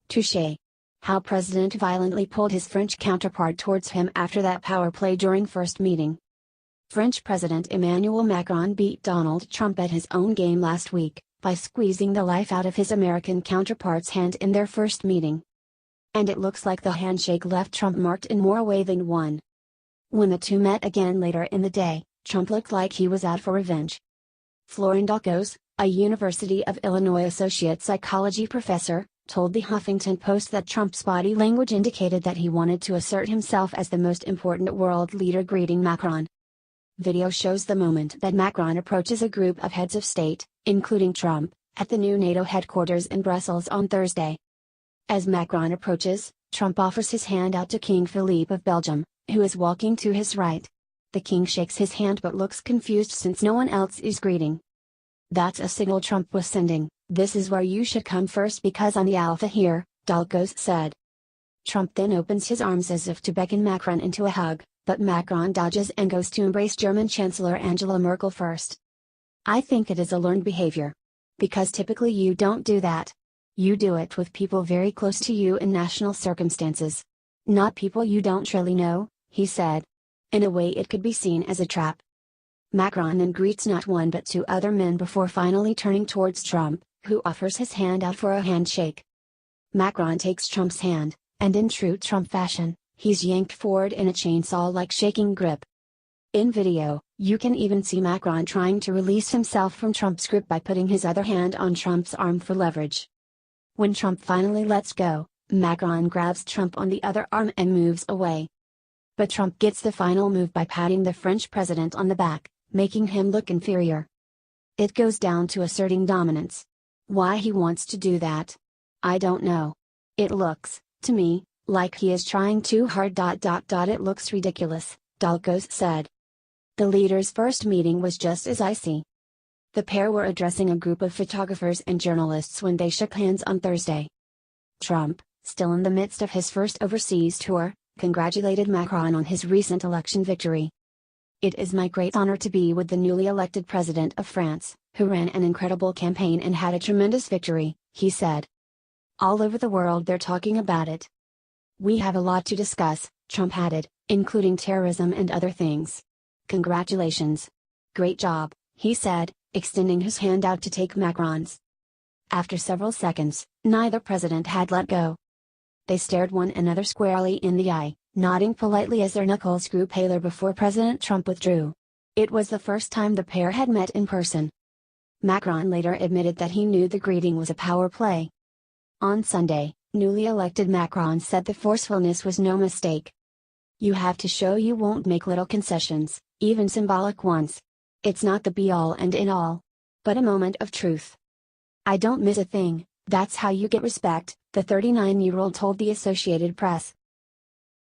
Touché. How President violently pulled his French counterpart towards him after that power play during first meeting. French President Emmanuel Macron beat Donald Trump at his own game last week, by squeezing the life out of his American counterpart's hand in their first meeting. And it looks like the handshake left Trump marked in more ways than one. When the two met again later in the day, Trump looked like he was out for revenge. Florin Dolcos, a University of Illinois associate psychology professor, told the Huffington Post that Trump's body language indicated that he wanted to assert himself as the most important world leader greeting Macron. Video shows the moment that Macron approaches a group of heads of state, including Trump, at the new NATO headquarters in Brussels on Thursday. As Macron approaches, Trump offers his hand out to King Philippe of Belgium, who is walking to his right. The king shakes his hand but looks confused since no one else is greeting. "That's a signal Trump was sending, this is where you should come first because I'm the alpha here," Dolcos said. Trump then opens his arms as if to beckon Macron into a hug, but Macron dodges and goes to embrace German Chancellor Angela Merkel first. "I think it is a learned behavior. Because typically you don't do that. You do it with people very close to you in national circumstances. Not people you don't really know," he said. In a way it could be seen as a trap. Macron then greets not one but two other men before finally turning towards Trump, who offers his hand out for a handshake. Macron takes Trump's hand, and in true Trump fashion, he's yanked forward in a chainsaw-like shaking grip. In video, you can even see Macron trying to release himself from Trump's grip by putting his other hand on Trump's arm for leverage. When Trump finally lets go, Macron grabs Trump on the other arm and moves away. But Trump gets the final move by patting the French president on the back, making him look inferior. It goes down to asserting dominance. Why he wants to do that? I don't know. It looks, to me, like he is trying too hard. It looks ridiculous, Dolcos said. The leaders' first meeting was just as icy. The pair were addressing a group of photographers and journalists when they shook hands on Thursday. Trump, still in the midst of his first overseas tour, congratulated Macron on his recent election victory. "It is my great honor to be with the newly elected president of France, who ran an incredible campaign and had a tremendous victory," he said. "All over the world they're talking about it. We have a lot to discuss," Trump added, "including terrorism and other things. Congratulations. Great job," he said, extending his hand out to take Macron's. After several seconds, neither president had let go. They stared one another squarely in the eye, nodding politely as their knuckles grew paler before President Trump withdrew. It was the first time the pair had met in person. Macron later admitted that he knew the greeting was a power play. On Sunday, newly elected Macron said the forcefulness was no mistake. "You have to show you won't make little concessions, even symbolic ones. It's not the be-all and end-all. But a moment of truth. I don't miss a thing, that's how you get respect," the 39-year-old told the Associated Press.